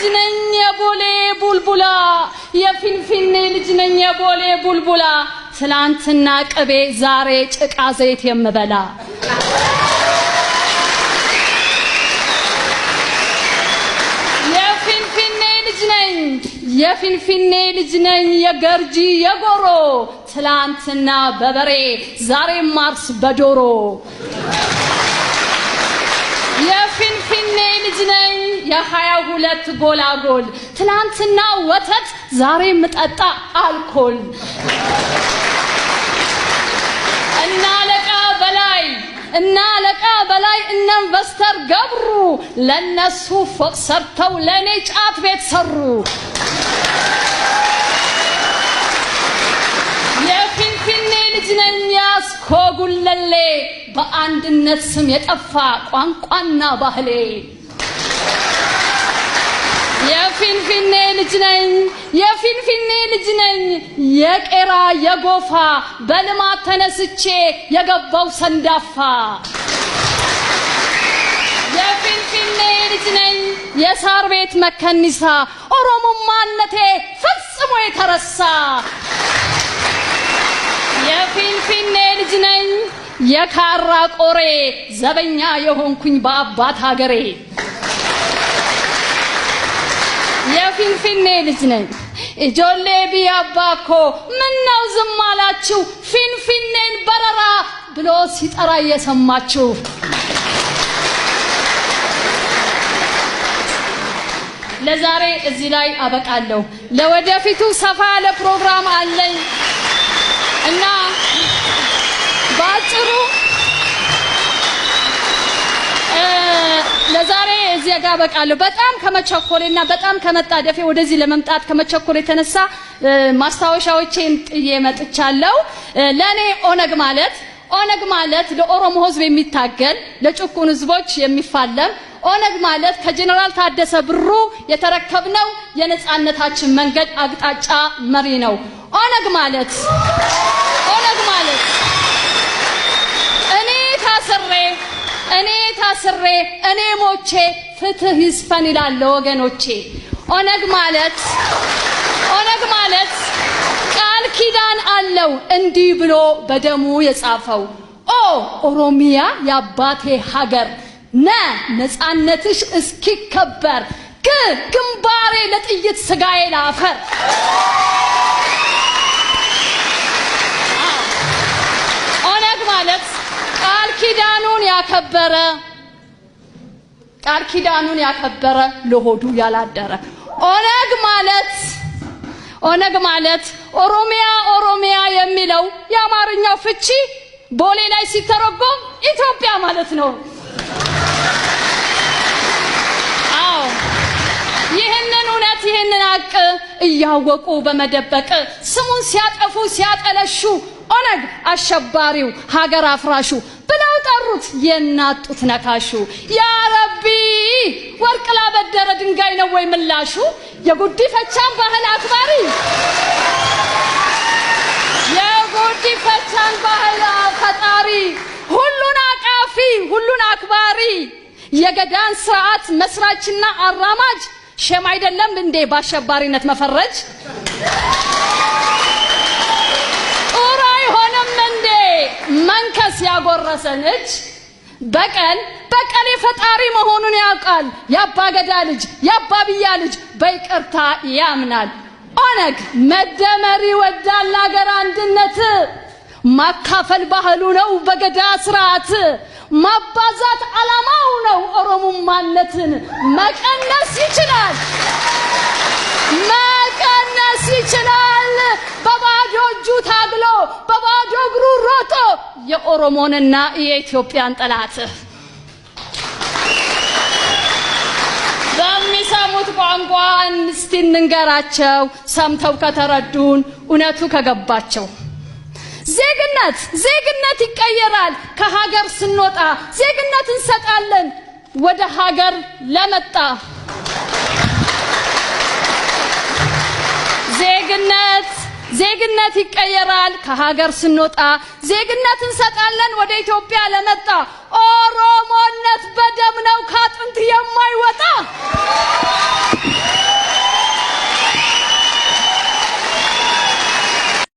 ልጅ ነኝ የቦሌ ቡልቡላ የፊንፊኔ ልጅ ነኝ የቦሌ ቡልቡላ ትላንትና ቅቤ ዛሬ ጭቃ ዘይት የምበላ የፊንፊኔ ልጅ ነኝ የገርጂ የጎሮ ትላንትና በበሬ ዛሬ ማርስ በዶሮ የፊንፊኔ ልጅ ነኝ የ22 ጎላጎል ትላንትና ወተት ዛሬ ምጠጣ አልኮል እና ለቃ በላይ ኢንቨስተር ገብሩ ለነሱ ፎቅ ሰርተው ለኔ ጫት ቤት ሰሩ የፊንፊኔ ልጅ ነኝ ያስኮጉለሌ በአንድነት ስም የጠፋ ቋንቋና ባህሌ የፊንፊኔ ልጅ ነኝ የቄራ የጎፋ በልማት ተነስቼ የገባው ሰንዳፋ የፊንፊኔ ልጅ ነኝ የሳር ቤት መከኒሳ ኦሮሞማነቴ ፈጽሞ የተረሳ የፊንፊኔ ልጅ ነኝ የካራ ቆሬ ዘበኛ የሆንኩኝ በአባት ሀገሬ የፊንፊኔ ልጅ ነኝ ኢጆሌ ቢያባኮ ምነው ዝም አላችሁ ፊንፊኔን በረራ ብሎ ሲጠራ እየሰማችሁ ለዛሬ እዚህ ላይ አበቃለሁ ለወደፊቱ ሰፋ ያለ ፕሮግራም አለኝ እና ባጭሩ ለዛሬ እዚህ ጋር በቃለሁ በጣም ከመቸኮሌና በጣም ከመጣደፌ ወደዚህ ለመምጣት ከመቸኮሌ የተነሳ ማስታወሻዎቼን ጥዬ መጥቻለሁ ለኔ ኦነግ ማለት ለኦሮሞ ህዝብ የሚታገል ለጭቁን ህዝቦች የሚፋለም ኦነግ ማለት ከጀነራል ታደሰ ብሩ የተረከብነው የነጻነታችን መንገድ አቅጣጫ መሪ ነው ኦነግ ማለት እኔ ታስሬ እኔ ሞቼ ፍትህ ይስፈን ይላል ወገኖቼ ኦነግ ማለት ቃል ኪዳን አለው እንዲህ ብሎ በደሙ የጻፈው ኦሮሚያ ያባቴ ሀገር ነጻነትሽ እስኪከበር ግንባሬ ለጥይት ስጋዬ ላፈር ኦነግ ማለት ቃል ኪዳኑን ያከበረ ለሆዱ ያላደረ ኦነግ ማለት ኦሮሚያ የሚለው የአማርኛው ፍቺ ቦሌ ላይ ሲተረጎም ኢትዮጵያ ማለት ነው ይህንን ሀቅ እያወቁ በመደበቅ ስሙን ሲያጠፉ ሲያጠለሹ ኦነግ አሸባሪው ሀገር አፍራሹ ብለው ጠሩት የናጡት ነካሹ ያ ረቢ ወርቅ ላበደረ ድንጋይ ነው ወይ ምላሹ የጉዲፈቻን ባህል አክባሪ ፈጣሪ ሁሉን አክባሪ የገዳን ስርዓት መስራችና አራማጅ ሸም አይደለም እንዴ በአሸባሪነት መፈረጅ ኡራይ ሆነም እንዴ መንከስ ያጎረሰን እጅ በቀል የፈጣሪ መሆኑን ያውቃል ያባገዳ ልጅ ያባብያ ልጅ በይቅርታ ያምናል ኦነግ መደመሪ ወዳል ሀገር አንድነት ማካፈል ባህሉ ነው በገዳ ስርዓት ማባዛት ዓላማው ነው ኦሮሞማነትን መቀነስ ይችላል በባዶ እጁ ታግሎ በባዶ እግሩ ሮጦ የኦሮሞንና የኢትዮጵያን ጠላት በሚሰሙት ቋንቋ እስቲ እንንገራቸው ሰምተው ከተረዱን እውነቱ ከገባቸው ዜግነት ይቀየራል ከሀገር ስንወጣ ዜግነት እንሰጣለን ወደ ሀገር ለመጣ ዜግነት ይቀየራል ከሀገር ስንወጣ ዜግነት እንሰጣለን ወደ ኢትዮጵያ ለመጣ ኦሮሞነት በደም ነው ካጥንት የማይወጣ